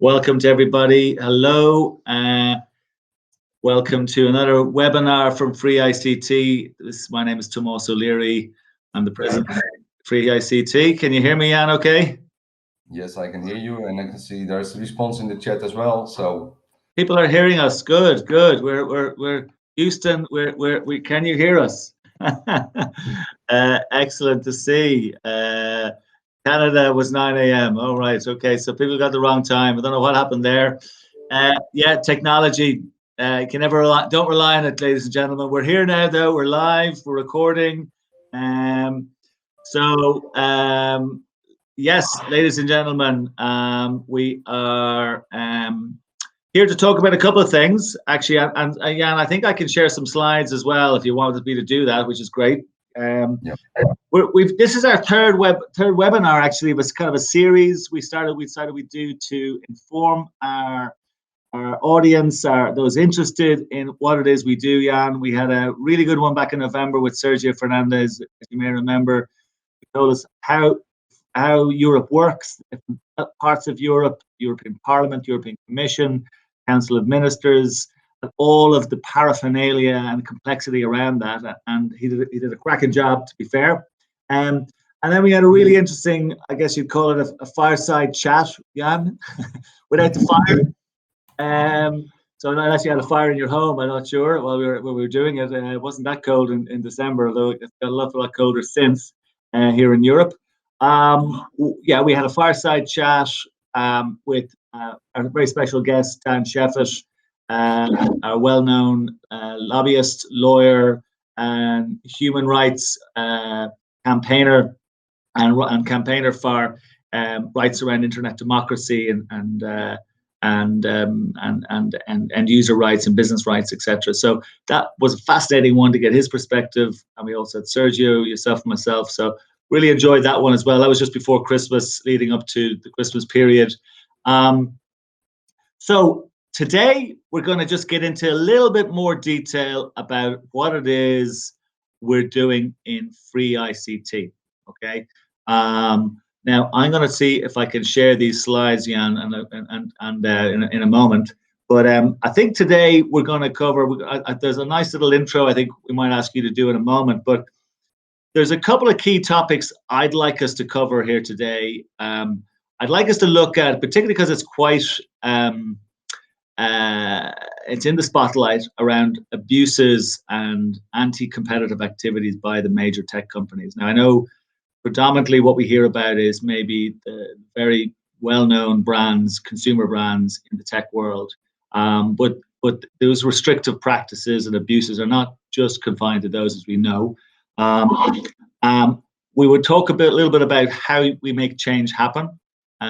Welcome to everybody. Hello. Welcome to another webinar from Free ICT. My name is Tomas O'Leary. I'm the president of Free ICT. Can you hear me, Jan, okay? Yes, I can hear you, and I can see there's a response in the chat as well. So people are hearing us. Good, good. We're Houston. Can you hear us? Excellent to see. Canada was 9 a.m. All right. Okay. So people got the wrong time. I don't know what happened there. Yeah, technology. Can never don't rely on it, ladies and gentlemen. We're here now, though. We're live. We're recording. Yes, ladies and gentlemen, we are here to talk about a couple of things. Actually, and Jan, I think I can share some slides as well if you wanted me to do that, which is great. yeah. This is our third webinar. Actually, it was kind of a series we decided we'd do to inform our audience, those interested in what it is we do. Jan, we had a really good one back in November with Sergio Fernandez, as you may remember. He told us how Europe works, different parts of Europe, European Parliament, European Commission, Council of Ministers, all of the paraphernalia and complexity around that, and he did a cracking job, to be fair. And then we had a really interesting, I guess you'd call it a fireside chat, Jan, without the fire. So unless you had a fire in your home, I'm not sure. While we were doing it, it wasn't that cold in December, although it's got a lot colder since here in Europe. Yeah, we had a fireside chat with our very special guest, Dan Sheffett, a well-known lobbyist, lawyer, and human rights campaigner, and campaigner for rights around internet democracy and user rights and business rights, etc. So that was a fascinating one to get his perspective. And we also had Sergio, yourself, and myself. So really enjoyed that one as well. That was just before Christmas, leading up to the Christmas period. So today, we're going to just get into a little bit more detail about what it is we're doing in Free ICT, okay? Now, I'm going to see if I can share these slides, Jan, in a moment. But I think today we're going to cover, there's a nice little intro I think we might ask you to do in a moment, but there's a couple of key topics I'd like us to cover here today. I'd like us to look at, particularly because it's quite, it's in the spotlight around abuses and anti-competitive activities by the major tech companies. Now, I know predominantly what we hear about is maybe the very well-known brands, consumer brands in the tech world, but those restrictive practices and abuses are not just confined to those, as we know. We would talk a little bit about how we make change happen,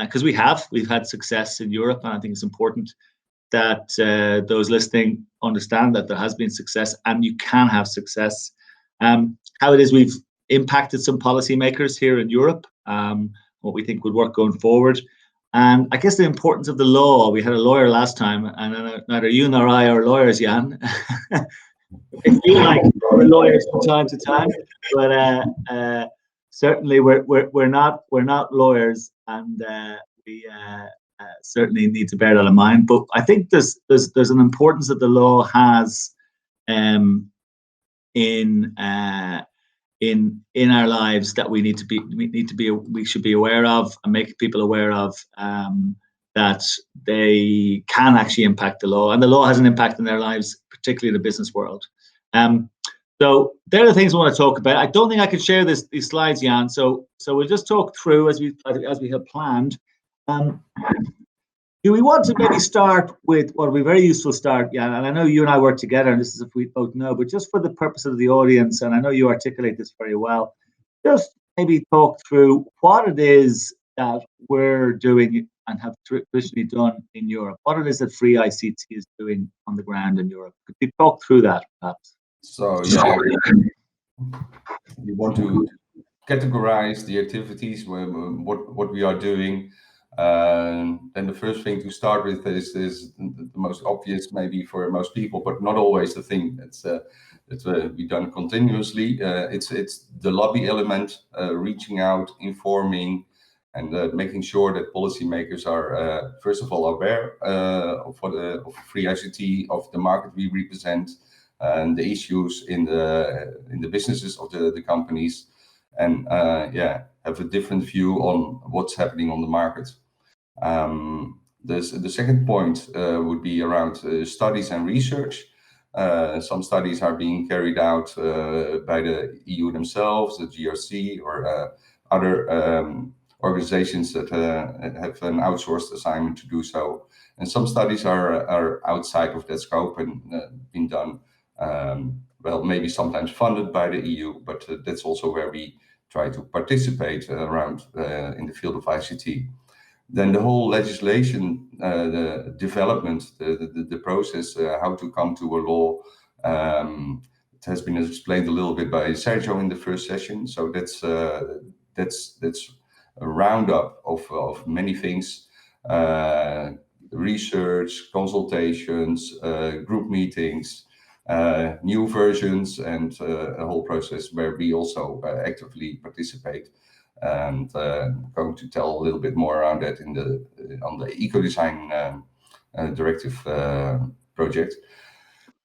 because we've had success in Europe, and I think it's important that those listening understand that there has been success and you can have success. How it is we've impacted some policymakers here in Europe, what we think would work going forward. And I guess the importance of the law. We had a lawyer last time, and neither you nor I are lawyers, Jan. I feel like we're lawyers from time to time, but certainly we're not lawyers, and we certainly need to bear that in mind. But I think there's an importance that the law has in our lives that we should be aware of and make people aware of, that they can actually impact the law, and the law has an impact in their lives, particularly in the business world. So they're the things I want to talk about. I don't think I could share these slides, Jan. So we'll just talk through as we had planned. Do we want to maybe start with what would be a very useful start, Jan? And I know you and I work together, and this is if we both know, but just for the purpose of the audience, and I know you articulate this very well, just maybe talk through what it is that we're doing and have traditionally done in Europe. What it is that Free ICT is doing on the ground in Europe. Could you talk through that, perhaps? So yeah, we want to categorize the activities, what we are doing. Then the first thing to start with is the most obvious, maybe for most people, but not always the thing. It's we've done continuously. It's the lobby element, reaching out, informing, and making sure that policymakers are first of all aware of free ICT, of the market we represent, and the issues in the businesses of the companies, and have a different view on what's happening on the market. The second point would be around studies and research. Some studies are being carried out by the EU themselves, the GRC, or other organizations that have an outsourced assignment to do so. And some studies are outside of that scope and being done, maybe sometimes funded by the EU, but that's also where we try to participate around in the field of ICT. Then the whole legislation, the development, the process, how to come to a law, it has been explained a little bit by Sergio in the first session. So that's a roundup of many things: research, consultations, group meetings, new versions, and a whole process where we also actively participate. And going to tell a little bit more around that on the Ecodesign directive project.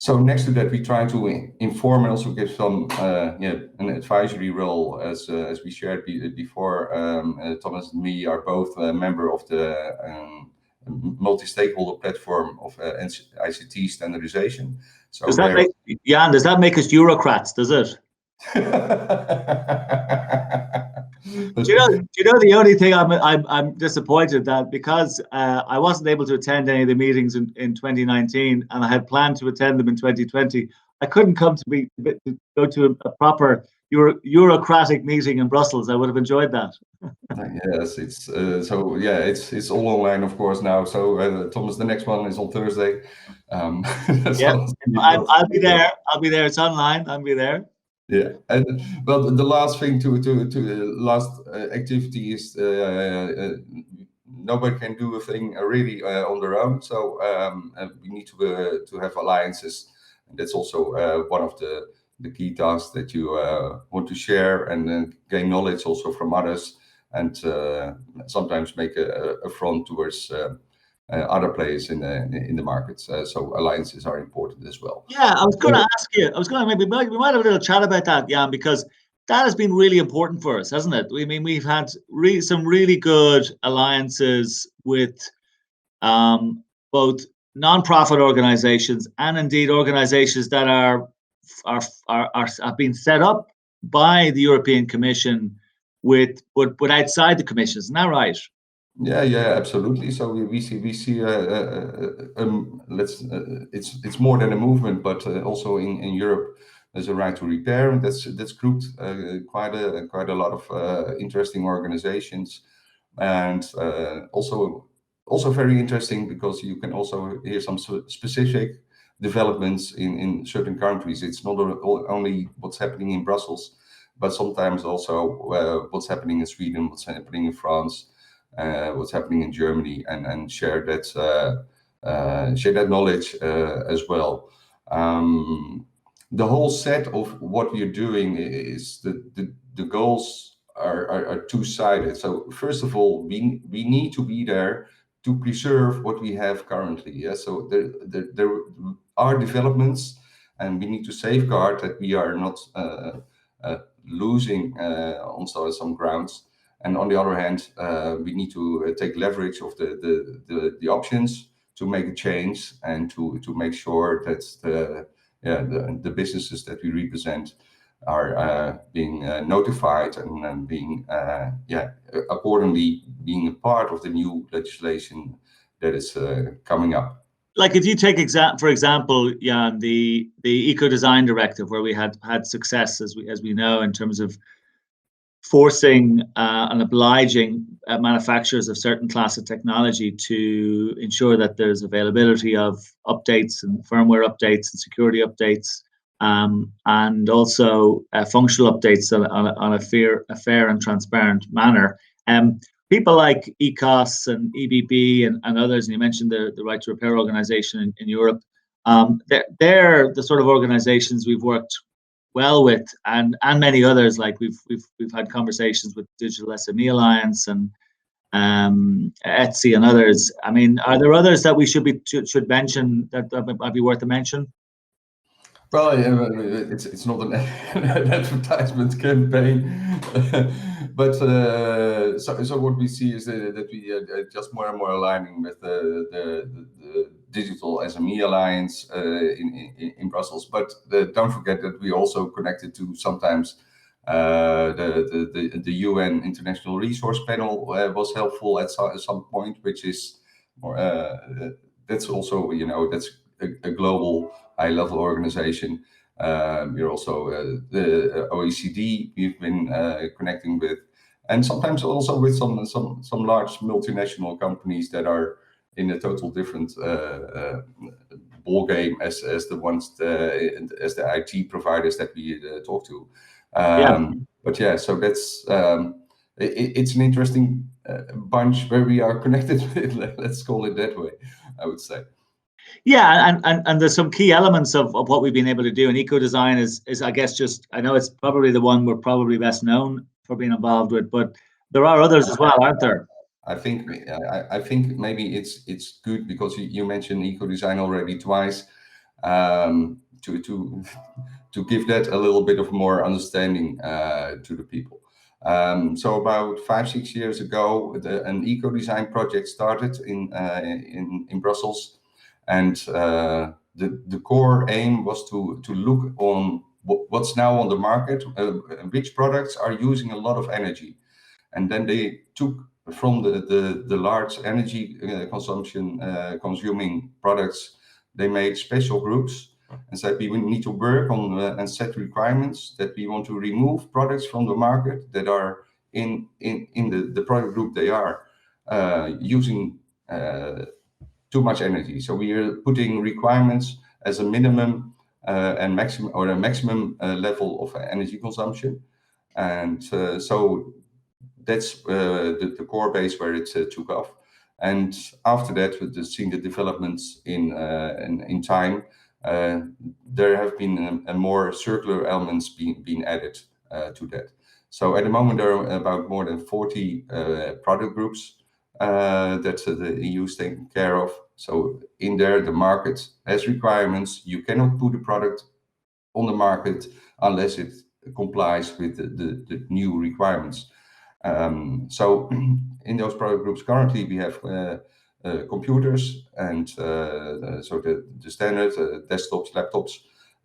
So next to that, we try to inform and also give some an advisory role, as we shared before. Thomas and me are both a member of the multi-stakeholder platform of ICT standardization. So does that make us bureaucrats? Does it? Do you know the only thing I'm disappointed that because I wasn't able to attend any of the meetings in 2019, and I had planned to attend them in 2020. I couldn't come to go to a proper bureaucratic meeting in Brussels. I would have enjoyed that. Yes, it's all online, of course, now. So Thomas, the next one is on Thursday. I'll be there. It's online. I'll be there. Yeah, and well, the last thing to last activity is nobody can do a thing really on their own. So we need to have alliances, and that's also one of the key tasks that you want to share and gain knowledge also from others, and sometimes make a front towards other players in the markets. So alliances are important as well. Yeah, I was going to ask you. We might have a little chat about that, Jan, because that has been really important for us, hasn't it? I mean, we've had some really good alliances with both non-profit organizations and indeed organizations that have been set up by the European Commission with outside the Commission. Isn't that right? Yeah, absolutely. So we see it's more than a movement, but also in Europe there's a right to repair, and that's grouped quite a lot of interesting organizations, and also very interesting because you can also hear some specific developments in certain countries. It's not only what's happening in Brussels, but sometimes also what's happening in Sweden, what's happening in France, what's happening in Germany, and share that knowledge as well. The whole set of what we're doing is the goals are two-sided. So first of all, we need to be there to preserve what we have currently. Yeah. So there are developments, and we need to safeguard that we are not losing on some grounds. And on the other hand, we need to take leverage of the options to make a change and to make sure that the businesses that we represent are being notified and being accordingly being a part of the new legislation that is coming up. Like if you take for example, Jan, the Ecodesign directive, where we had success as we know in terms of forcing and obliging manufacturers of certain class of technology to ensure that there's availability of updates and firmware updates and security updates, and also functional updates on a fair and transparent manner. People like ECOS and EBB and others, and you mentioned the Right to Repair organization in Europe, they're the sort of organizations we've worked well with, and many others. Like we've had conversations with Digital SME Alliance and Etsy and others. I mean, are there others that we should mention that might be worth a mention? Well, it's not an advertisement campaign, but so what we see is that we just more and more aligning with the Digital SME Alliance in Brussels. But don't forget that we also connected to sometimes the UN International Resource Panel was helpful at some point, which is more that's also that's a global high-level organization. We're also the OECD. We've been connecting with, and sometimes also with some large multinational companies that are in a total different ball game as the ones as the IT providers that we talk to. But yeah, so that's it's an interesting bunch where we are connected with. Let's call it that way, I would say. Yeah, and there's some key elements of what we've been able to do. And Ecodesign is I guess I know it's probably the one we're probably best known for being involved with, but there are others as well, aren't there? I think maybe it's good because you mentioned Ecodesign already twice, to give that a little bit of more understanding to the people. So about 5-6 years ago, an Ecodesign project started in Brussels. And the core aim was to look on what's now on the market, which products are using a lot of energy. And then they took from the large energy consuming products, they made special groups and said we need to work on and set requirements that we want to remove products from the market that are in the product group they are using too much energy. So we are putting requirements as a minimum and maximum or a maximum level of energy consumption, and so that's the core base where it took off. And after that, with seeing the developments in time, there have been more circular elements being added to that. So at the moment, there are about more than 40 product groups that the EU is taking care of. So in there, the market has requirements. You cannot put a product on the market unless it complies with the new requirements. So in those product groups, currently we have computers and so the standard desktops, laptops.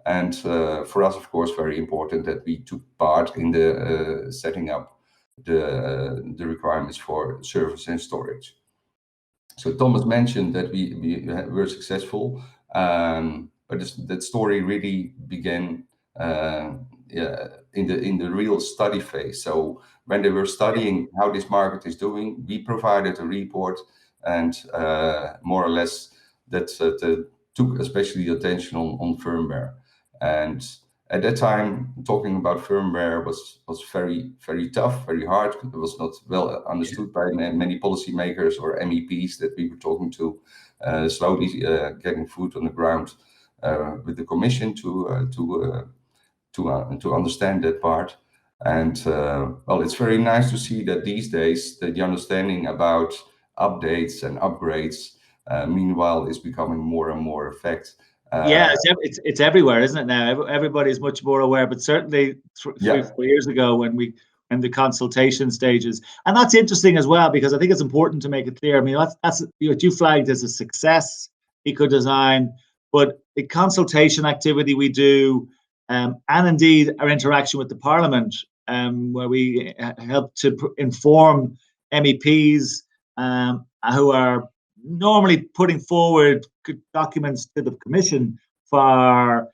And for us, of course, very important that we took part in the setting up the requirements for servers and storage. So Thomas mentioned that we were successful, but that story really began in the real study phase. So when they were studying how this market is doing, we provided a report, and more or less that took especially attention on firmware. And at that time, talking about firmware was very, very tough, very hard. It was not well understood by many policymakers or MEPs that we were talking to, slowly getting foot on the ground with the Commission to understand that part. And well, it's very nice to see that these days the understanding about updates and upgrades, meanwhile, is becoming more and more a fact. Yeah, it's everywhere, isn't it now? Everybody's much more aware, but certainly 3-4 years ago when the consultation stages, and that's interesting as well, because I think it's important to make it clear. I mean, that's what you flagged as a success, Ecodesign, but the consultation activity we do, and indeed our interaction with the Parliament, where we help to inform MEPs who are normally putting forward documents to the Commission for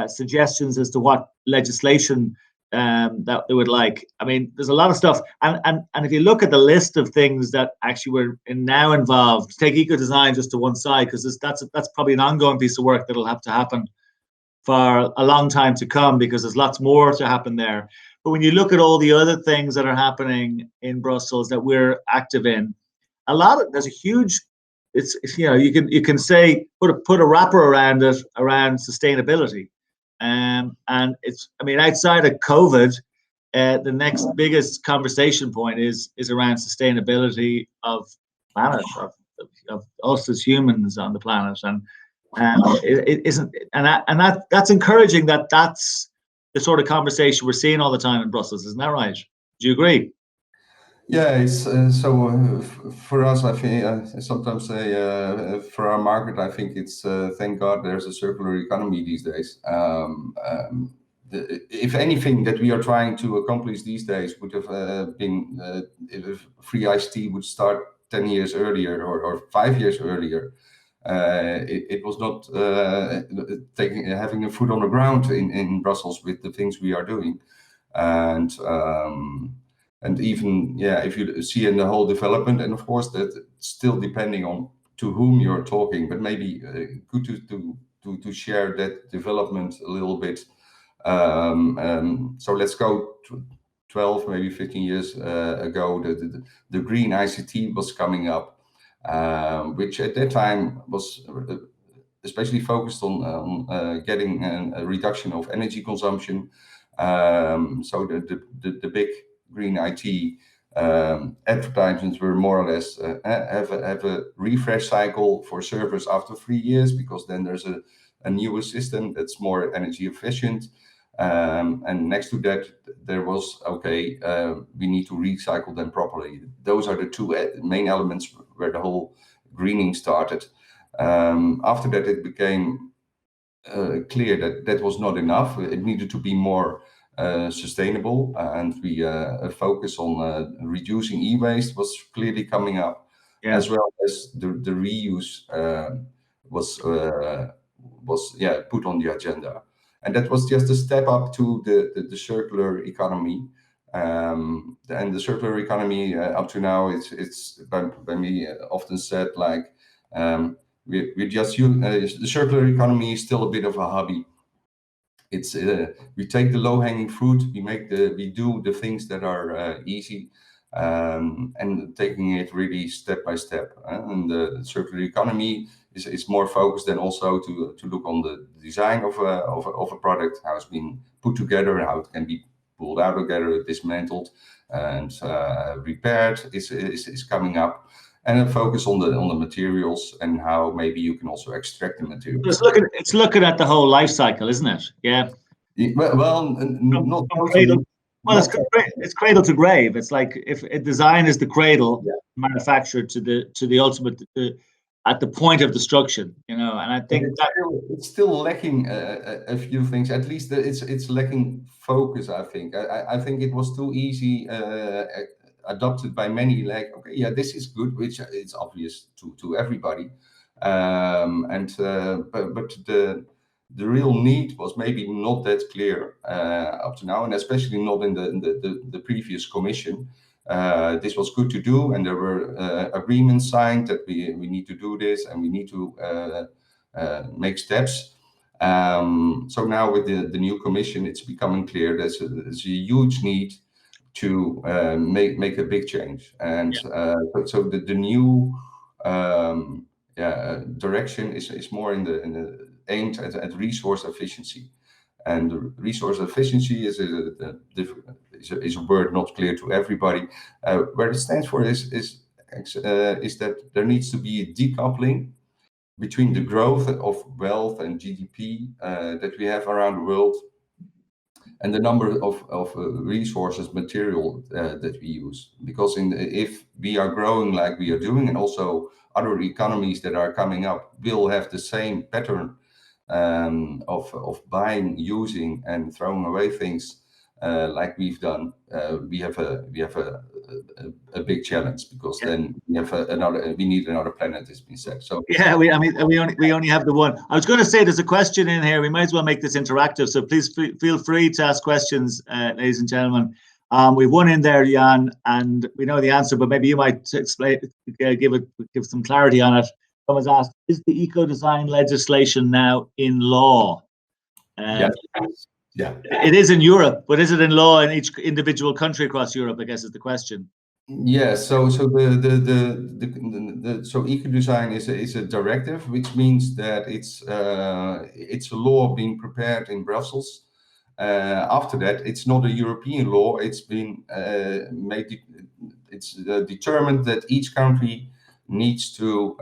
suggestions as to what legislation that they would like. I mean, there's a lot of stuff, and if you look at the list of things that actually were now involved, take Ecodesign just to one side, because that's probably an ongoing piece of work that'll have to happen for a long time to come, because there's lots more to happen there. But when you look at all the other things that are happening in Brussels that we're active in, there's a huge, it's you can say put a wrapper around it, around sustainability, and it's, I mean, outside of COVID, the next biggest conversation point is around sustainability of planet, of us as humans on the planet, and it isn't, and that's encouraging. That's the sort of conversation we're seeing all the time in Brussels, isn't that right? Do you agree? Yeah, it's for us. I think I sometimes say for our market, I think it's thank God there's a circular economy these days. If anything that we are trying to accomplish these days would have been if free iced tea would start 10 years earlier or 5 years earlier, it was not having a foot on the ground in Brussels with the things we are doing, and even if you see in the whole development, and of course that still depending on to whom you're talking, but maybe good to share that development a little bit. So let's go to 12, maybe 15 years ago, the green ICT was coming up, which at that time was especially focused on getting a reduction of energy consumption. So the big green IT advertisements were more or less have a refresh cycle for servers after 3 years, because then there's a newer system that's more energy efficient. And next to that, there was, we need to recycle them properly. Those are the two main elements where the whole greening started. After that, it became clear that that was not enough. It needed to be more sustainable, and we focus on reducing e-waste was clearly coming up, as well as the reuse was put on the agenda. And that was just a step up to the circular economy. And the circular economy up to now, it's by me often said like we just use the circular economy is still a bit of a hobby. It's we take the low-hanging fruit, we do the things that are easy, and taking it really step by step. And the circular economy is more focused then also to look on the design of a product, how it's been put together, how it can be pulled out together, dismantled, and repaired is coming up. And a focus on the materials and how maybe you can also extract the materials. It's looking at the whole life cycle, isn't it? Yeah. Not cradle. Well, it's cradle to grave. It's like if a design is the cradle, manufactured to the ultimate, at the point of destruction, And I think it's still lacking a few things. At least it's lacking focus. I think. I think it was too easy. Adopted by many, like this is good, which it's obvious to everybody, but the real need was maybe not that clear up to now, and especially not in the previous commission. This was good to do, and there were agreements signed that we need to do this and we need to make steps. So now with the new commission, it's becoming clear there's a huge need to make a big change, and so the new direction is more in the aimed at resource efficiency, and resource efficiency is a word not clear to everybody. Where it stands for is that there needs to be a decoupling between the growth of wealth and GDP that we have around the world, and the number of resources, material that we use. Because if we are growing like we are doing, and also other economies that are coming up will have the same pattern of buying, using, and throwing away things like we've done, we have a big challenge, because then we need another planet, has been said. So we only have the one. I was going to say there's a question in here. We might as well make this interactive, so please feel free to ask questions, ladies and gentlemen. We've one in there, Jan, and we know the answer, but maybe you might explain, give some clarity on it. Someone's asked, is the Ecodesign legislation now in law? Yeah. It is in Europe, but is it in law in each individual country across Europe, I guess, is the question. Yeah, so Ecodesign is a directive, which means that it's a law being prepared in Brussels, after that, it's not a European law. It's been made. It's determined that each country needs to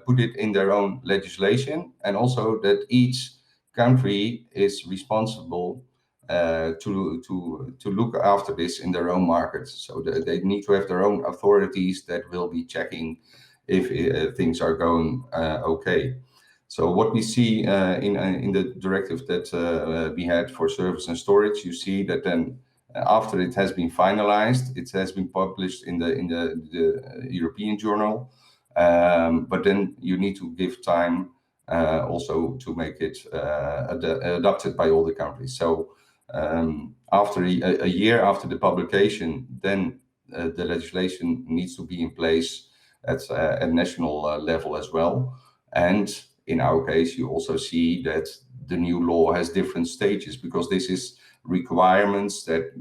put it in their own legislation, and also that each country is responsible to look after this in their own markets. So they need to have their own authorities that will be checking if things are going okay. So what we see in the directive that we had for service and storage, you see that then after it has been finalized, it has been published in the European journal, but then you need to give time also to make it adopted by all the countries. So after a year after the publication, then the legislation needs to be in place at national level as well. And in our case, you also see that the new law has different stages, because this is requirements that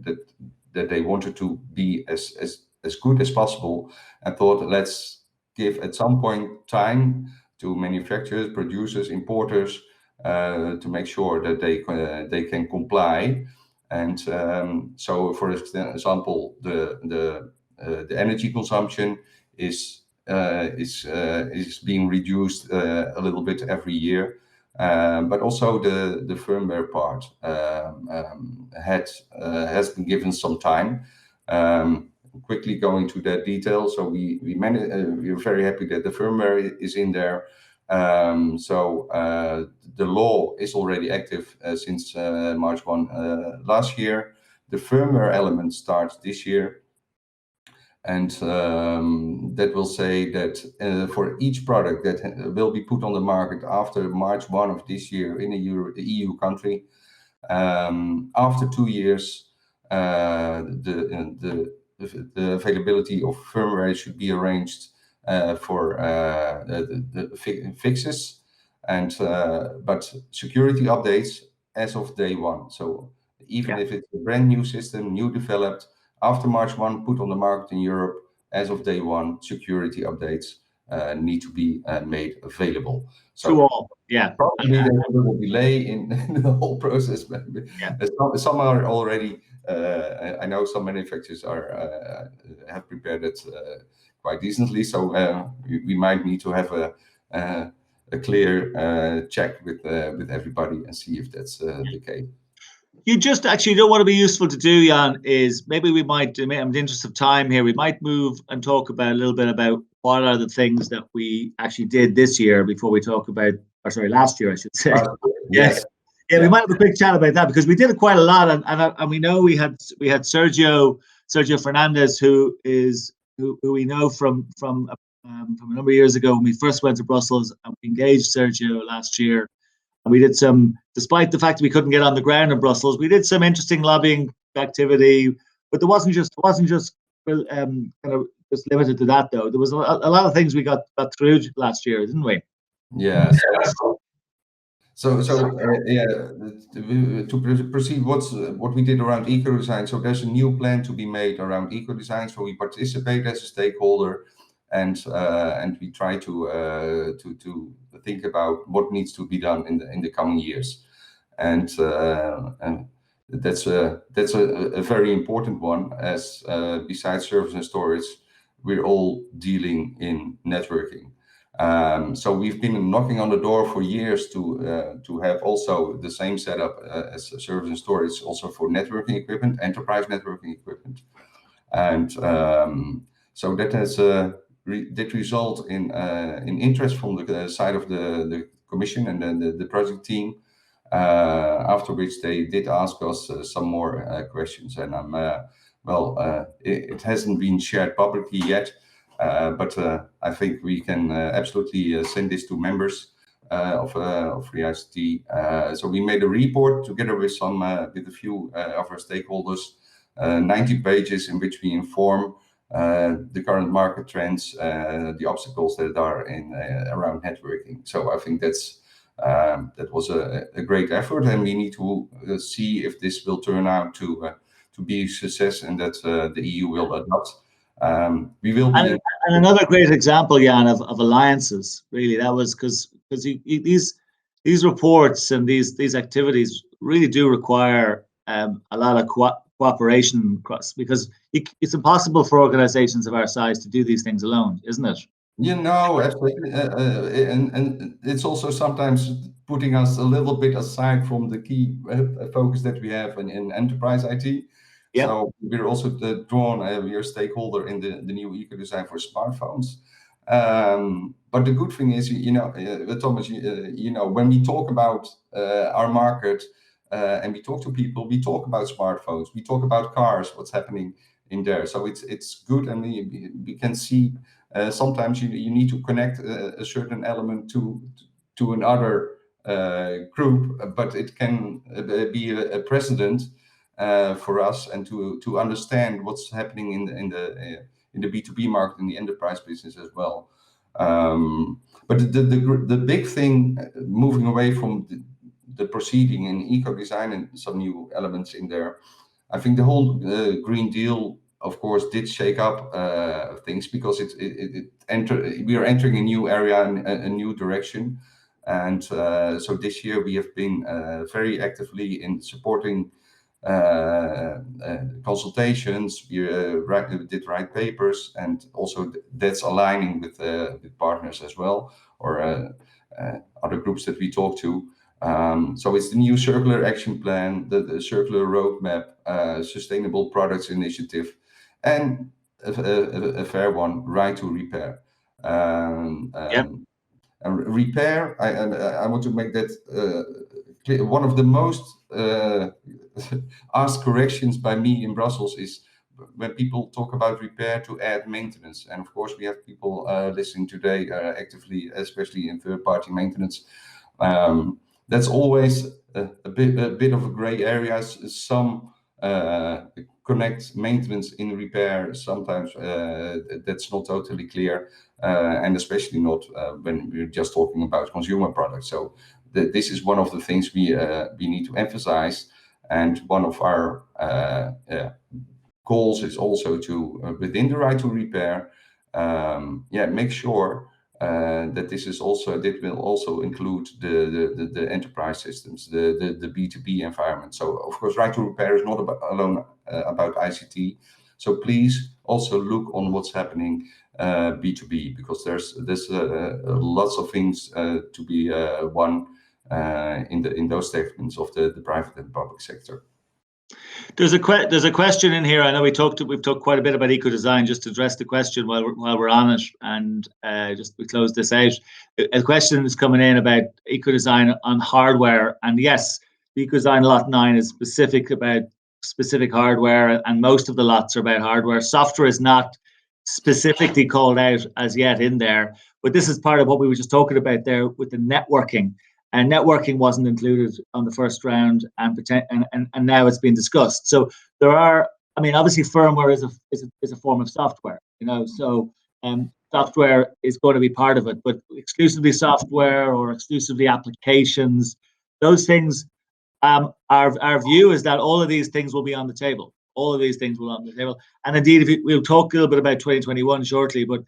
they wanted to be as good as possible, and thought, let's give at some point time to manufacturers, producers, importers to make sure that they can comply. And so, for example, the energy consumption is being reduced a little bit every year, but also the firmware part has been given some time. Quickly going to that detail, so we're very happy that the firmware is in there. So the law is already active since March 1 last year. The firmware element starts this year. And that will say that for each product that will be put on the market after March 1 of this year in a EU country, after 2 years, the availability of firmware should be arranged for the fixes, and but security updates as of day one. So even if it's a brand new system, new developed, after March 1, put on the market in Europe, as of day one, security updates need to be made available. So to all, probably there's a little delay in the whole process, but some are already. I know some manufacturers have prepared it quite decently, so we might need to have a clear check with everybody and see if that's the case. You just actually know what would be useful to do, Jan, is maybe we might, in the interest of time here, we might move and talk about a little bit about what are the things that we actually did this year before we talk about, or sorry, last year, I should say. Yes. Yeah, we might have a quick chat about that, because we did quite a lot, and we know we had Sergio Fernandez, who we know from a number of years ago when we first went to Brussels, and we engaged Sergio last year. And we did some, despite the fact that we couldn't get on the ground in Brussels, we did some interesting lobbying activity. But it wasn't just kind of just limited to that, though. There was a lot of things we got through last year, didn't we? Yeah. So to proceed, what we did around Ecodesign. So there's a new plan to be made around Ecodesign. So we participate as a stakeholder, and we try to think about what needs to be done in the coming years, and that's a very important one, as besides service and storage, we're all dealing in networking. So we've been knocking on the door for years to have also the same setup as service and storage, also for networking equipment, enterprise networking equipment, and so that has did result in interest from the side of the Commission and then the project team. After which they did ask us some more questions, and it hasn't been shared publicly yet. But I think we can absolutely send this to members of Free ICT. So we made a report together with a few of our stakeholders, 90 pages, in which we inform the current market trends, the obstacles that are around networking. So I think that was a great effort, and we need to see if this will turn out to be a success, and that the EU will adopt. We will be and another great example, Jan, of alliances. Really, that was because these reports and these activities really do require a lot of cooperation across, because it's impossible for organizations of our size to do these things alone, isn't it? Absolutely. And it's also sometimes putting us a little bit aside from the key focus that we have in enterprise IT. Yep. So we're also drawn, we're a stakeholder in the new Ecodesign for smartphones. But the good thing is, Thomas, when we talk about our market and we talk to people, we talk about smartphones, we talk about cars, what's happening in there. So it's good, and we can see sometimes you need to connect a certain element to another group, but it can be a precedent for us, and to understand what's happening in the B2B market, in the enterprise business as well. But the big thing, moving away from the proceeding in Ecodesign and some new elements in there, I think the whole Green Deal, of course, did shake up things, because we are entering a new area and a new direction. And so this year we have been very actively in supporting consultations. We did write papers, and also that's aligning with partners as well, or other groups that we talk to. So it's the new circular action plan, the circular roadmap, sustainable products initiative, and a fair one, right to repair. And repair, I want to make that clear. One of the most asked corrections by me in Brussels is when people talk about repair, to add maintenance. And of course, we have people listening today actively, especially in third-party maintenance. That's always a bit of a gray area. Some connect maintenance in repair. Sometimes that's not totally clear, and especially not when we're just talking about consumer products. So this is one of the things we need to emphasize, and one of our goals is also to, within the right to repair, make sure that this will also include the enterprise systems, the B2B environment. So of course, right to repair is not alone about ICT. So please also look on what's happening B2B, because there's lots of things to be won in those segments of the private and public sector. There's a question in here. I know we've talked quite a bit about Ecodesign. Just to address the question while we're on it, and we close this out. A question is coming in about Ecodesign on hardware, and yes, the Ecodesign Lot 9 is about specific hardware, and most of the lots are about hardware. Software is not specifically called out as yet in there, but this is part of what we were just talking about there with the networking. And networking wasn't included on the first round, and now it's being discussed. So there are, obviously firmware is a form of software, so software is going to be part of it, but exclusively software or exclusively applications, those things, our view is that all of these things will be on the table. All of these things will be on the table. And indeed, we'll talk a little bit about 2021 shortly, but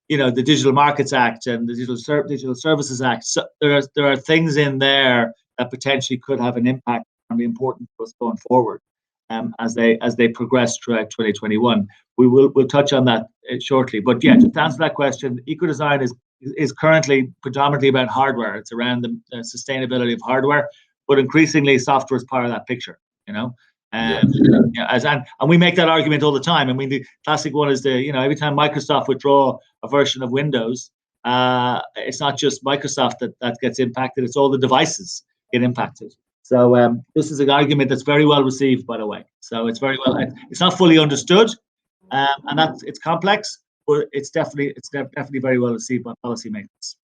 the Digital Markets Act and the Digital Services Act. So there are things in there that potentially could have an impact and be important for us going forward, as they progress throughout 2021. We'll touch on that shortly. But yeah, to answer that question, Ecodesign is currently predominantly about hardware. It's around the sustainability of hardware, but increasingly software is part of that picture. And we make that argument all the time. The classic one is every time Microsoft withdraw a version of Windows, it's not just Microsoft that gets impacted, it's all the devices get impacted. So this is an argument that's very well received, by the way. So it's not fully understood, and it's complex, but it's definitely very well received by policymakers.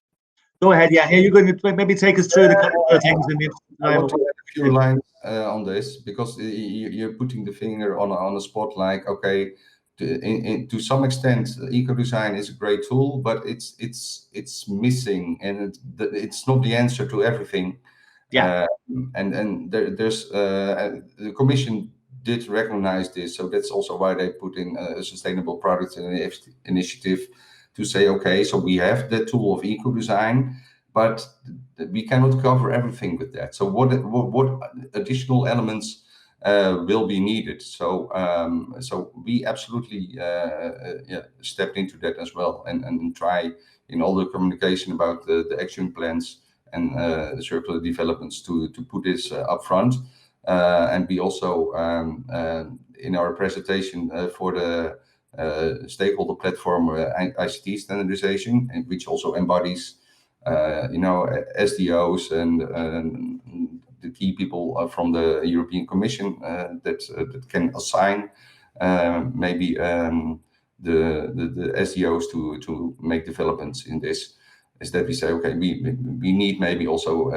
Go ahead. Yeah, here you're going to maybe take us through the couple of things in the I want to add a few lines on this, because you're putting the finger on a spot. Like, okay, to some extent, Ecodesign is a great tool, but it's missing, and it's not the answer to everything. Yeah. And there's the Commission did recognize this, so that's also why they put in a sustainable products initiative to say, okay, so we have the tool of Ecodesign, but we cannot cover everything with that. So what additional elements will be needed? So so we absolutely stepped into that as well, and try in all the communication about the action plans and the circular developments to put this up front. And we also in our presentation for the stakeholder platform ICT standardization, and which also embodies SDOs and the key people from the European Commission that can assign maybe the SDOs to make developments in this. Is that we say, okay, we need maybe also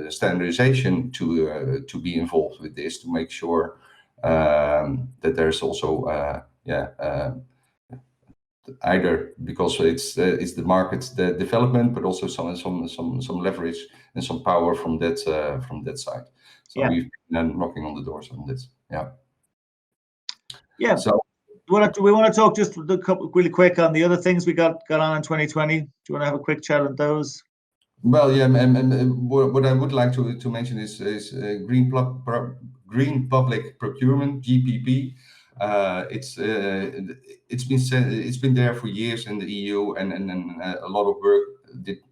standardization to be involved with this, to make sure that there's also either because it's the market, the development, but also some leverage and some power from that side. So we've been knocking on the doors on this. So we want to talk just really quick on the other things we got on in 2020. Do you want to have a quick chat on those? Well, yeah, and what I would like to mention is green public procurement, GPP. It's been there for years in the EU, and a lot of work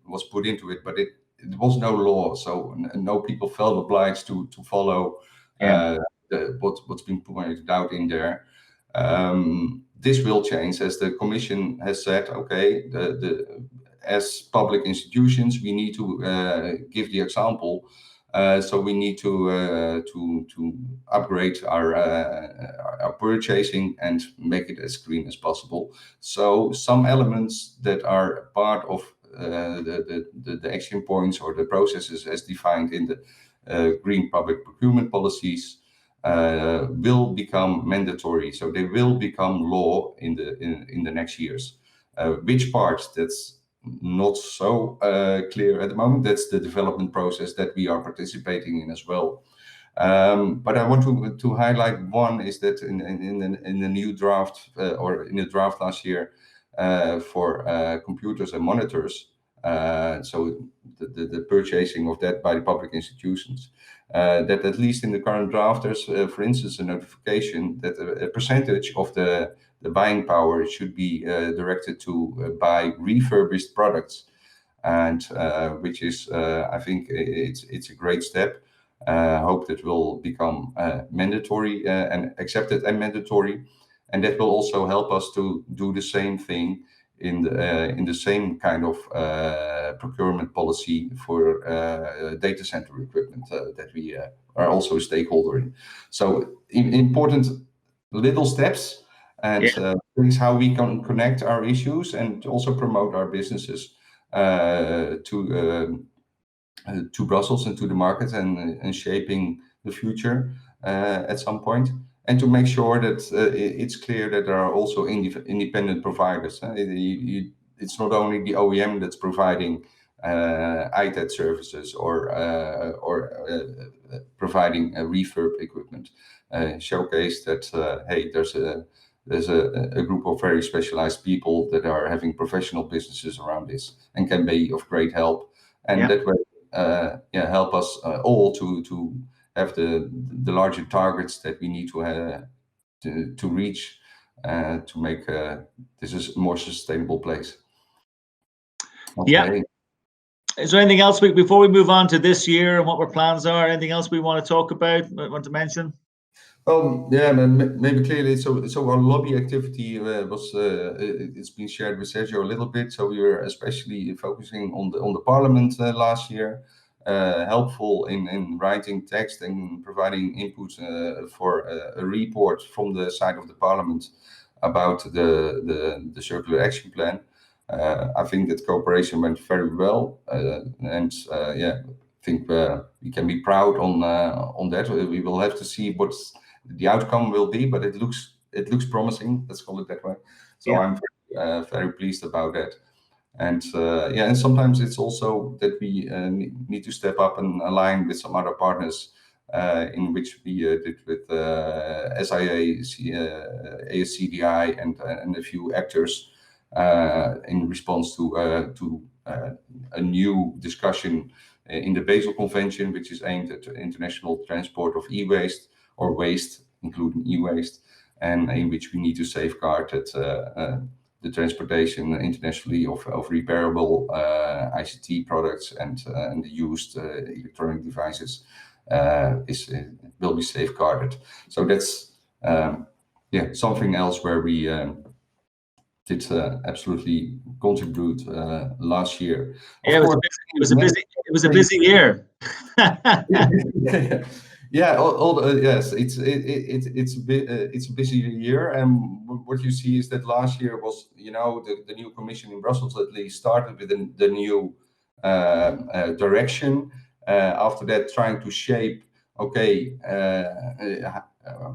was put into it, but it was no law, so no people felt obliged to follow what's been pointed out in there. This will change, as the Commission has said. Okay, as public institutions, we need to give the example. So we need to upgrade our purchasing and make it as green as possible. So some elements that are part of the action points or the processes as defined in the green public procurement policies will become mandatory. So they will become law in the next years. Which parts, that's not so clear at the moment. That's the development process that we are participating in as well. But I want to highlight one is that in the new draft or in the draft last year for computers and monitors, so the purchasing of that by the public institutions, that at least in the current draft there's for instance a notification that a percentage of the buying power should be directed to buy refurbished products, and which is I think it's a great step. Hope that will become mandatory and accepted and mandatory, and that will also help us to do the same thing in the same kind of procurement policy for data center equipment that we are also a stakeholder in. So important little steps, and things how we can connect our issues and also promote our businesses to Brussels and to the market, and shaping the future at some point, and to make sure that it's clear that there are also independent providers. It's not only the OEM that's providing ITAD services or providing refurb equipment. Showcase that hey, there's a group of very specialized people that are having professional businesses around this and can be of great help, and that way help us all to have the larger targets that we need to reach to make this a more sustainable place. Okay. Yeah. Is there anything else before we move on to this year and what our plans are? Anything else we want to talk about? Want to mention? Yeah, maybe clearly. So our lobby activity was it's been shared with Sergio a little bit. So we were especially focusing on the Parliament last year, helpful in writing text and providing input for a report from the side of the Parliament about the circular action plan. I think that cooperation went very well, and I think we can be proud on that. We will have to see what the outcome will be, but it looks promising. Let's call it that way. So I'm very pleased about that. And and sometimes it's also that we need to step up and align with some other partners, in which we did with SIA, ASCDI, and a few actors in response to a new discussion in the Basel Convention, which is aimed at international transport of e-waste or waste, including e-waste, and in which we need to safeguard that the transportation internationally of repairable ICT products and the used electronic devices will be safeguarded. So that's something else where we did absolutely contribute last year. Yeah, it was a busy year. Yeah, yes, it's a busy year, and what you see is that last year was, the new commission in Brussels at least started with the new direction. After that, trying to shape,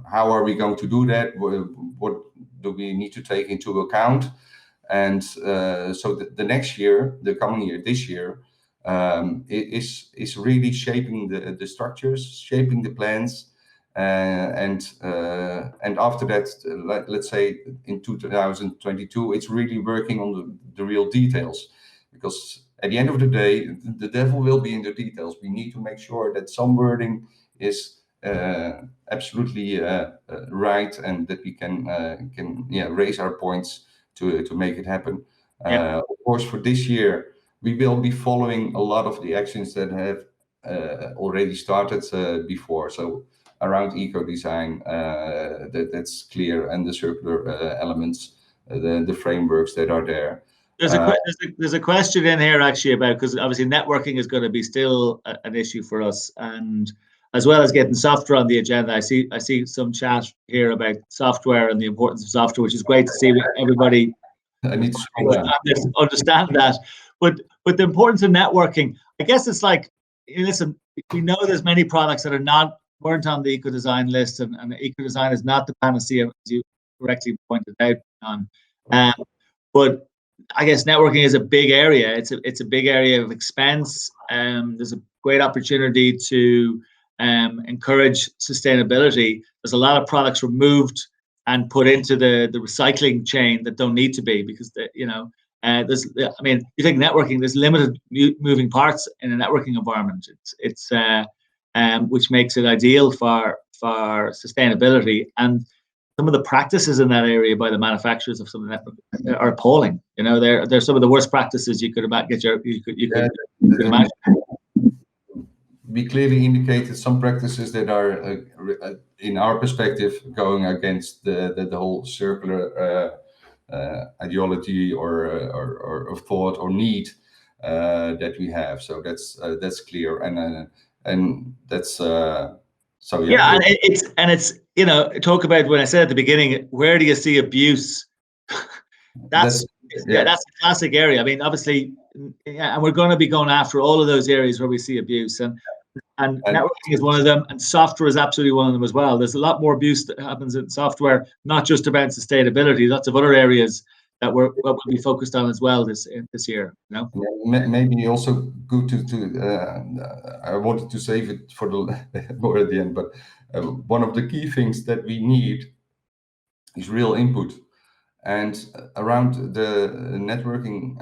how are we going to do that? What do we need to take into account? And so the next year, the coming year, this year, is really shaping the structures, shaping the plans, and after that, let's say in 2022, it's really working on the real details, because at the end of the day, the devil will be in the details. We need to make sure that some wording is absolutely right, and that we can raise our points to make it happen. Of course, for this year, we will be following a lot of the actions that have already started before. So around eco-design, that's clear, and the circular elements, the frameworks that are there. There's a question in here actually about, because obviously networking is going to be still an issue for us, and as well as getting software on the agenda. I see some chat here about software and the importance of software, which is great to see everybody understand that. But the importance of networking, I guess it's like, listen, we know there's many products that weren't on the Ecodesign list, and Ecodesign is not the panacea, as you correctly pointed out, on. But I guess networking is a big area. It's a big area of expense. There's a great opportunity to encourage sustainability. There's a lot of products removed and put into the recycling chain that don't need to be, because you think networking, there's limited moving parts in a networking environment. It's which makes it ideal for sustainability. And some of the practices in that area by the manufacturers of some of the network are appalling. They're some of the worst practices you could imagine. We clearly indicated some practices that are, in our perspective, going against the whole circular ideology or thought or need that we have. So that's clear, and that's so yeah. Yeah, and it's talk about, when I said at the beginning, where do you see abuse? That's a classic area. I mean, obviously, and we're going to be going after all of those areas where we see abuse, and networking is one of them, and software is absolutely one of them as well. There's a lot more abuse that happens in software, not just about sustainability, lots of other areas that we'll be focused on as well this year. Maybe also good to I wanted to save it for the more at the end, but one of the key things that we need is real input. And around the networking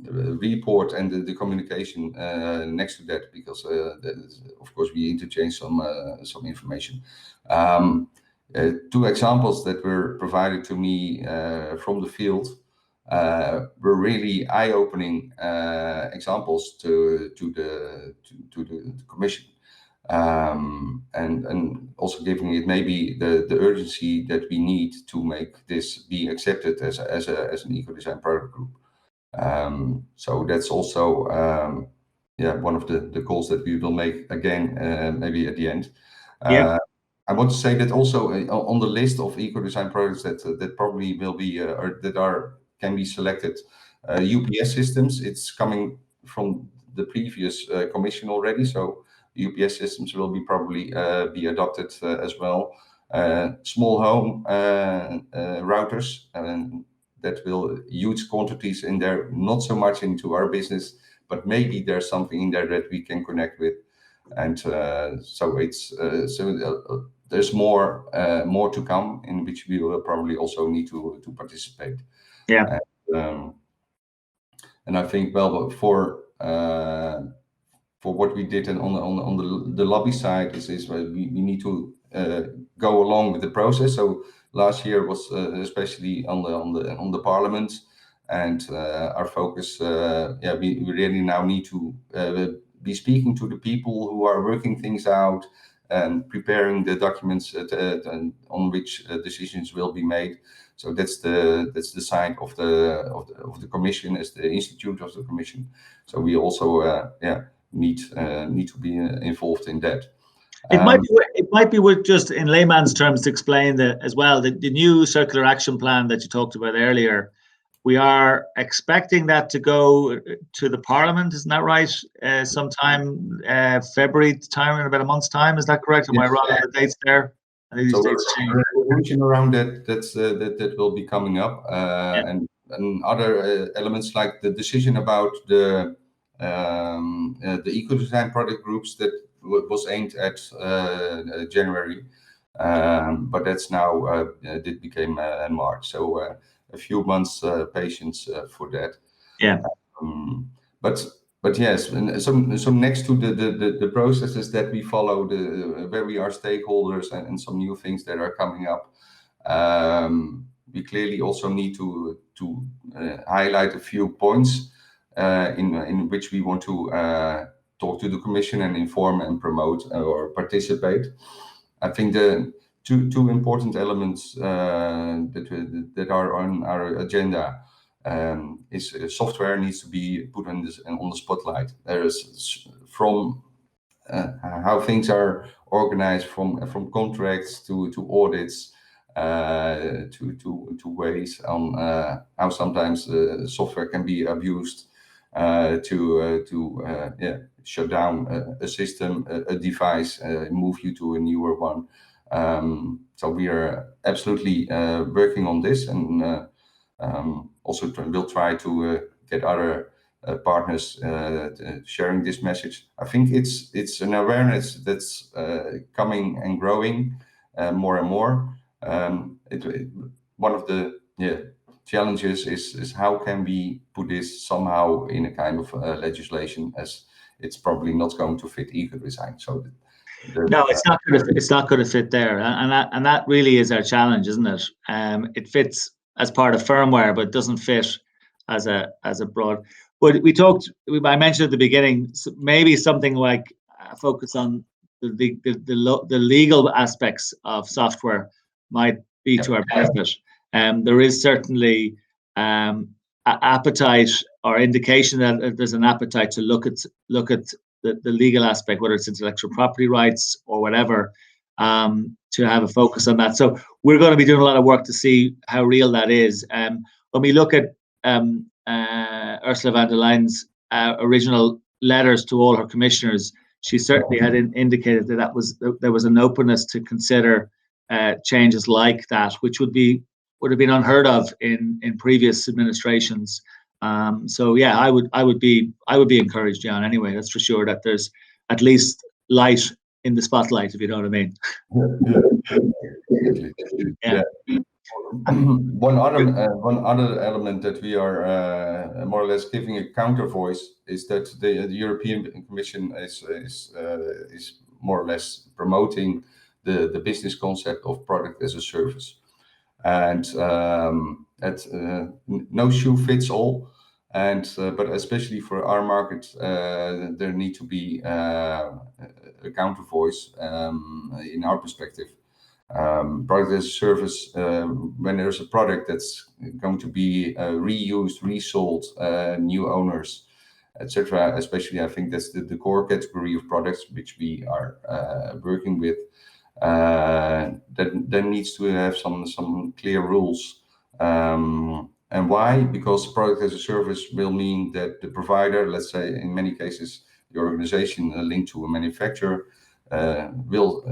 report and the communication next to that, because of course we interchange some information. Two examples that were provided to me from the field were really eye-opening examples to the commission. And also giving it maybe the urgency that we need to make this be accepted as an eco-design product group. So that's also one of the calls that we will make again, maybe at the end. I want to say that also on the list of eco-design products that probably will be or that can be selected, UPS systems. It's coming from the previous commission already, so UPS systems will probably be adopted as well. Small home routers, that will huge quantities in there, not so much into our business, but maybe there's something in there that we can connect with. And so it's there's more to come, in which we will probably also need to participate. And I think, well, for what we did and on the lobby side is we need to go along with the process. So last year was especially on the parliament, and our focus. We really now need to be speaking to the people who are working things out and preparing the documents on which decisions will be made. So that's the side of the commission, as the institute of the commission. So we also need to be involved in that. It might be worth just in layman's terms to explain that as well. The new circular action plan that you talked about earlier, we are expecting that to go to the Parliament, isn't that right? Sometime February time, in about a month's time. Is that correct? Am I wrong on the dates there? I think these dates change. Resolution around that will be coming up, and other elements like the decision about the Ecodesign product groups that was aimed at January, but that's now it became in March. So a few months patience for that. Yeah. But yes, and some next to the processes that we follow, where we are stakeholders and some new things that are coming up, we clearly also need to highlight a few points in which we want to talk to the Commission and inform and promote or participate. I think the two important elements that are on our agenda is software needs to be put on the spotlight. There is from how things are organized, from contracts to audits, to ways on how sometimes software can be abused to shut down a system, a device, move you to a newer one. So we are absolutely working on this, and also we'll try to get other partners sharing this message. I think it's an awareness that's coming and growing more and more. One of the challenges is how can we put this somehow in a kind of legislation, as it's probably not going to fit Ecodesign. So no, it's not going to fit there, and that really is our challenge, isn't it? It fits as part of firmware, but it doesn't fit as a broad. But I mentioned at the beginning, maybe something like a focus on the legal aspects of software might be to our benefit. There is certainly appetite or indication that there's an appetite to look at the legal aspect, whether it's intellectual property rights or whatever, to have a focus on that. So we're going to be doing a lot of work to see how real that is. When we look at Ursula von der Leyen's original letters to all her commissioners, she certainly had indicated that there was an openness to consider changes like that, which would have been unheard of in previous administrations. So yeah, I would be encouraged, John. Anyway, that's for sure, that there's at least light in the spotlight, if you know what I mean. Yeah. One other element that we are more or less giving a counter voice is that the European Commission is more or less promoting the business concept of product as a service, and no shoe fits all. And but especially for our market, there need to be a counter voice in our perspective. Product as a service, when there's a product that's going to be reused, resold, new owners, etc. Especially, I think that's the core category of products which we are working with. That needs to have some clear rules. And why? Because product as a service will mean that the provider, let's say in many cases, the organization linked to a manufacturer, will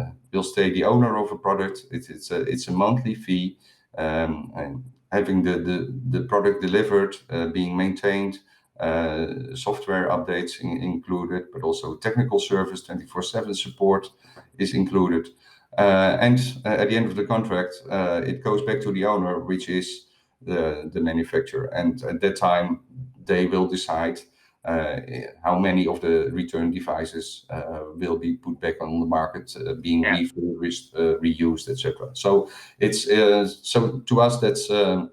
stay the owner of a product. It's a monthly fee, and having the product delivered, being maintained, software updates included, but also technical service, 24/7 support is included. And at the end of the contract, it goes back to the owner, which is the manufacturer. And at that time, they will decide how many of the return devices will be put back on the market, being refurbished, reused, etc. So it's so to us that's a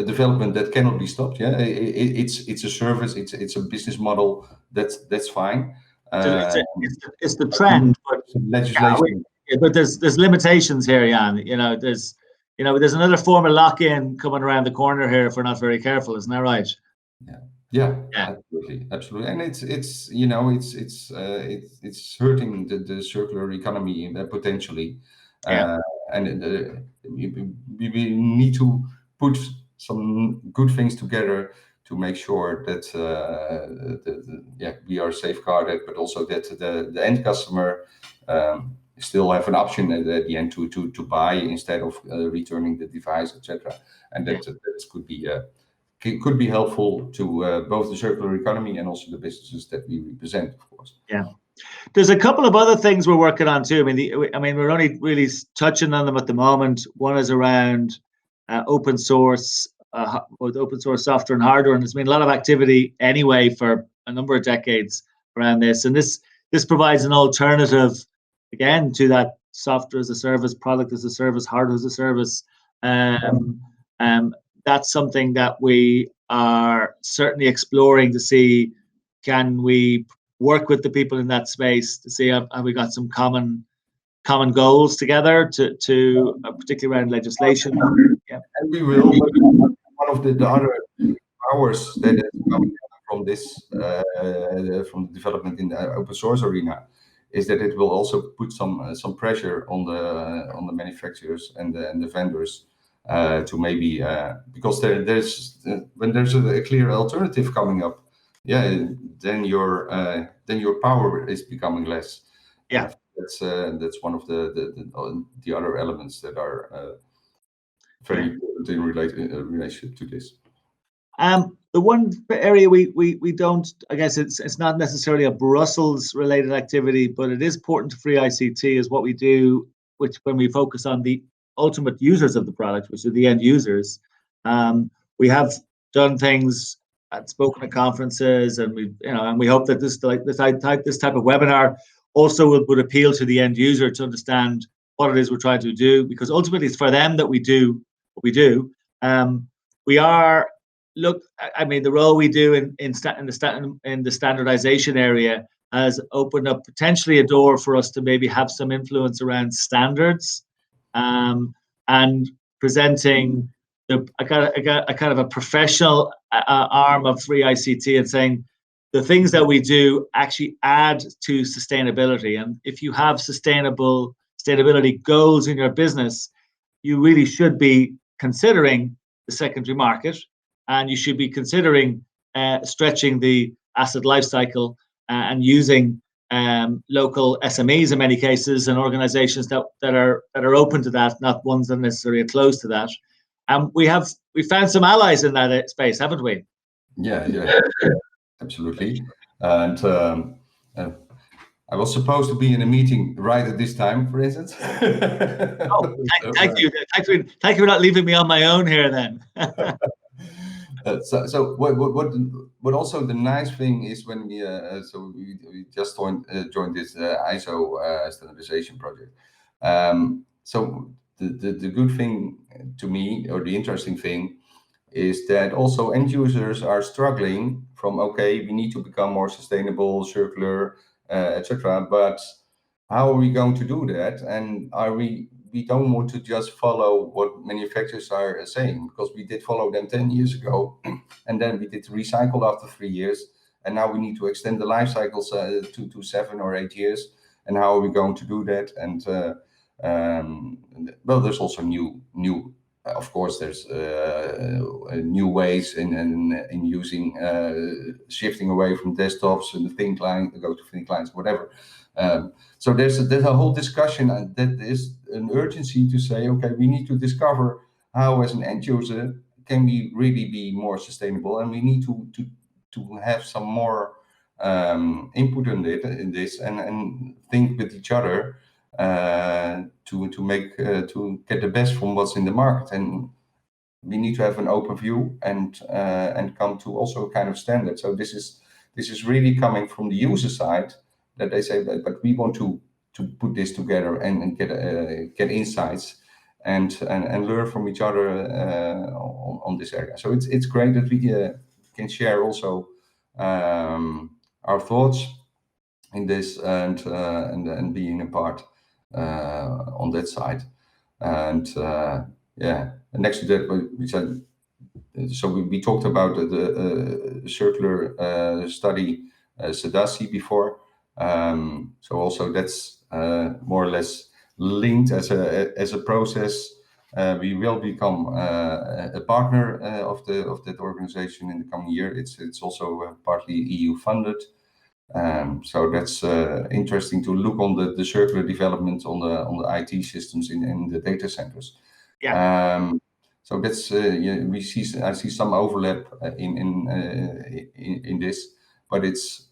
development that cannot be stopped. Yeah, it's a service, it's a business model. That's fine. It's the trend, but legislation. But there's limitations here, Jan. There's another form of lock-in coming around the corner here if we're not very careful. Isn't that right? Yeah, absolutely, and it's hurting the circular economy potentially, and we need to put some good things together to make sure that we are safeguarded, but also that the end customer still have an option at the end to buy instead of returning the device, etc. And that could be helpful to both the circular economy and also the businesses that we represent, of course. Yeah. There's a couple of other things we're working on too. I mean, we're only really touching on them at the moment. One is around open source, both open source software and hardware, and there's been a lot of activity anyway for a number of decades around this. And this provides an alternative, again, to that software as a service, product as a service, hardware as a service. That's something that we are certainly exploring to see, can we work with the people in that space to see have we got some common goals together to particularly around legislation. And we will. One of the other powers that is coming from this from the development in the open source arena is that it will also put some pressure on the manufacturers and the vendors to maybe because there's when there's a clear alternative coming up, then your power is becoming less. That's one of the other elements that are very important in relationship to this. The one area we don't, I guess it's not necessarily a Brussels related activity, but it is important to Free ICT is what we do, which when we focus on the ultimate users of the product, which are the end users. We have done things and spoken at conferences, and we hope that this type of webinar also would appeal to the end user to understand what it is we're trying to do, because ultimately it's for them that we do what we do. The role we do in the standardization area has opened up potentially a door for us to maybe have some influence around standards, and presenting a kind of a professional arm of Free ICT and saying the things that we do actually add to sustainability. And if you have sustainability goals in your business, you really should be considering the secondary market, and you should be considering stretching the asset life cycle and using local SMEs in many cases, and organizations that are open to that, not ones that are necessarily close to that. And we found some allies in that space, haven't we? Yeah, absolutely. And I was supposed to be in a meeting right at this time, for instance. Thank you. Thank you for not leaving me on my own here then. So what also the nice thing is when we just joined this ISO standardization project. So the good thing to me, or the interesting thing, is that also end users are struggling from, okay, we need to become more sustainable, circular, etc. But how are we going to do that? And we don't want to just follow what manufacturers are saying, because we did follow them 10 years ago, and then we did recycle after 3 years, and now we need to extend the life cycles to 7 or 8 years. And how are we going to do that? And well, there's also new. Of course, there's new ways in using shifting away from desktops and the thin client, go to thin clients, whatever. So there's a whole discussion, and that is an urgency to say, okay, we need to discover how, as an end user, can we really be more sustainable, and we need to have some more input in this, and think with each other to get the best from what's in the market. And we need to have an open view and come to also a kind of standard. So this is really coming from the user side, that they say, but we want to put this together and get insights and learn from each other on this area. So it's great that we can share also our thoughts in this and being a part on that side. And next to that, we said, so we talked about the circular study Sadasi before. So also that's more or less linked as a process. We will become a partner of that organization in the coming year. It's also partly EU funded. So that's interesting to look on the circular development on the IT systems in the data centers. Yeah. So that's I see some overlap in this, but it's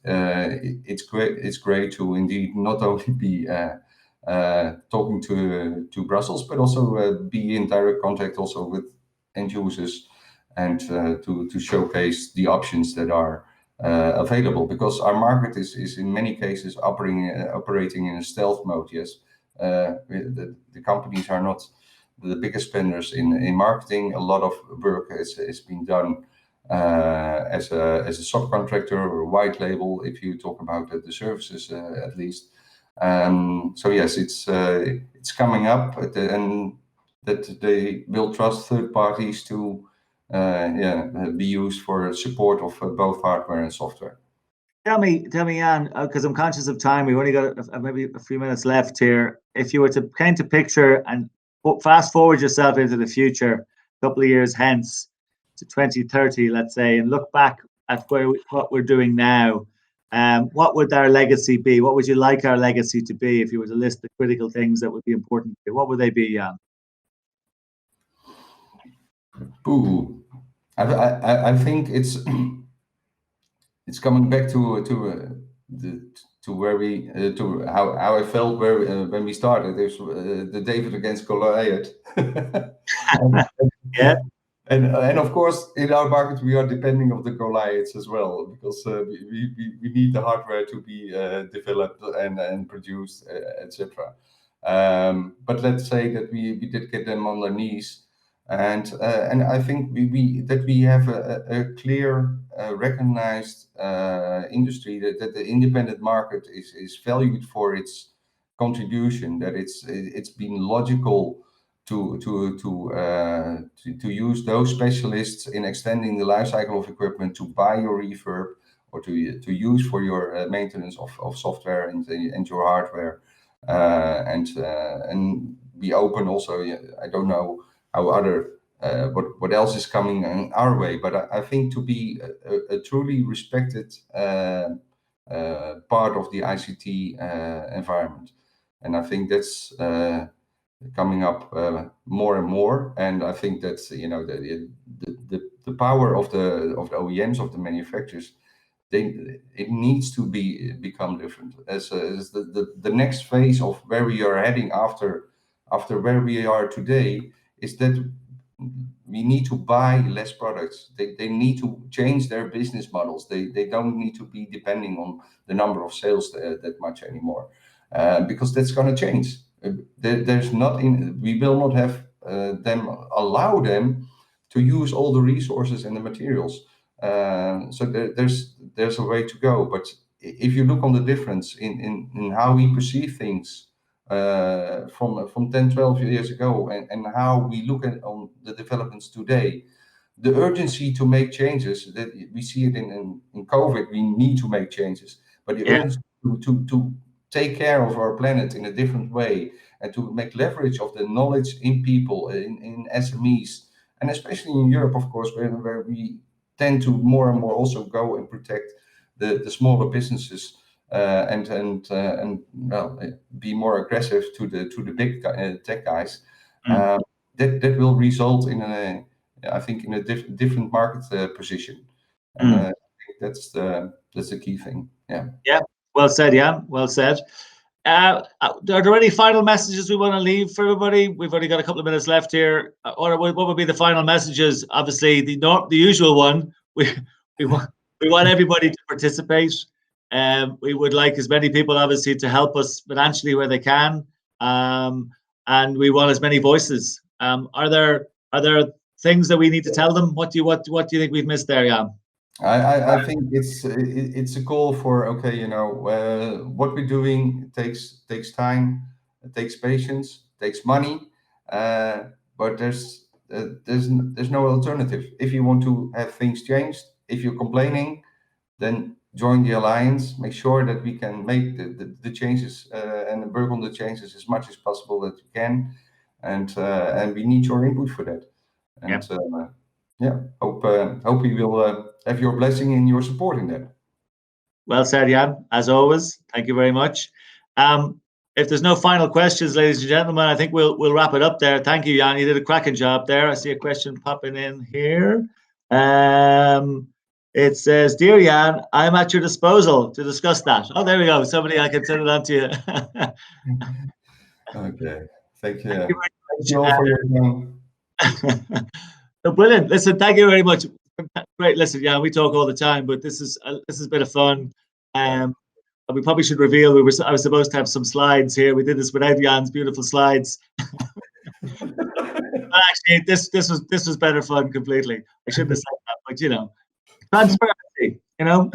great. It's great to indeed not only be talking to Brussels, but also be in direct contact also with end users and to showcase the options that are available, because our market is in many cases operating in a stealth mode. Yes, the companies are not the biggest spenders in marketing. A lot of work is being done as a subcontractor or a white label, if you talk about the services at least. So yes, it's coming up, and that they will trust third parties to be used for support of both hardware and software. Tell me, Jan, because I'm conscious of time. We've only got maybe a few minutes left here. If you were to paint a picture and fast forward yourself into the future, a couple of years hence to 2030, let's say, and look back at what we're doing now, what would our legacy be? What would you like our legacy to be if you were to list the critical things that would be important to you? What would they be, Jan? Ooh, I think it's coming back to where we to how I felt when we started. There's the David against Goliath. Yeah. And of course, in our market, we are depending on the Goliaths as well, because we need the hardware to be developed and produced, etc. But let's say that we did get them on their knees, and I think we have a clear, recognized industry that the independent market is valued for its contribution. That it's been logical to use those specialists in extending the life cycle of equipment, to buy your refurb or to use for your maintenance of software and your hardware, and be open also. I don't know how what else is coming in our way, but I think to be a truly respected part of the ICT environment, and I think that's coming up more and more. And I think that's the power of the OEMs, of the manufacturers. It needs to become different as the next phase of where we are heading after where we are today, is that we need to buy less products. They need to change their business models. They don't need to be depending on the number of sales that much anymore, because that's going to change. We will not have allow them to use all the resources and the materials. So there's a way to go. But if you look on the difference in how we perceive things from 10, 12 years ago, and how we look at on the developments today, the urgency to make changes, that we see it in COVID, we need to make changes, but the urgency to take care of our planet in a different way, and to make leverage of the knowledge in people, in SMEs, and especially in Europe, of course, where we tend to more and more also go and protect the smaller businesses, and be more aggressive to the big tech guys. That will result in I think in a different market position, and I think that's the key thing. Yeah. Well said, Jan. Well said. are there any final messages we want to leave for everybody? We've only got a couple of minutes left here. Or what would be the final messages? Obviously, the usual one. We want everybody to participate. We would like as many people, obviously, to help us financially where they can, and we want as many voices. Are there things that we need to tell them? What do you think we've missed there, Jan? I think it's a call for, okay, you know, what we're doing takes time, it takes patience, takes money, but there's no alternative. If you want to have things changed, if you're complaining, then join the alliance. Make sure that we can make the changes and work on the changes as much as possible that we can, and we need your input for that. And yeah, hope we will have your blessing in your support in that. Well said, Jan. As always, thank you very much. If there's no final questions, ladies and gentlemen, I think we'll wrap it up there. Thank you, Jan. You did a cracking job there. I see a question popping in here. It says, "Dear Jan, I'm at your disposal to discuss that." Oh, there we go. Somebody, I can send it on to you. Okay. Thank you. Thank you very much. Thank you all for your time. So brilliant. Listen, thank you very much. Great. Listen, yeah, we talk all the time, but this is a bit of fun. We probably should reveal I was supposed to have some slides here. We did this without Jan's beautiful slides. Actually, this was better fun completely. I shouldn't have said that, but you know, transparency. You know,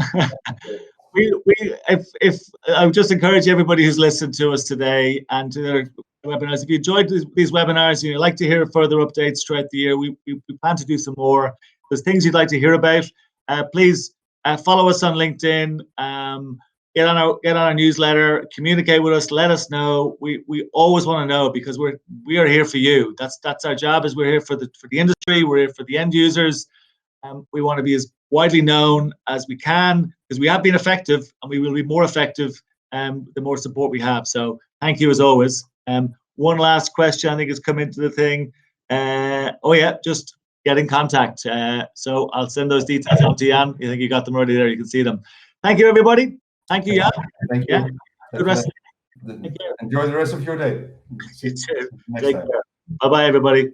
if I would just encourage everybody who's listened to us today and to their webinars. If you enjoyed these webinars and you'd like to hear further updates throughout the year, we plan to do some more. If there's things you'd like to hear about, please follow us on LinkedIn. Get on our newsletter. Communicate with us. Let us know. We always want to know, because we are here for you. That's our job. Is we're here for the industry. We're here for the end users. We want to be as widely known as we can, because we have been effective and we will be more effective the more support we have. So thank you as always. One last question I think has come into the thing. Oh yeah, just get in contact. So I'll send those details on to Jan. You think you got them already there? You can see them. Thank you, everybody. Thank you, Jan. Thank you. Yeah. Good rest. Enjoy the rest of your day. You too. Take care. Bye-bye, everybody.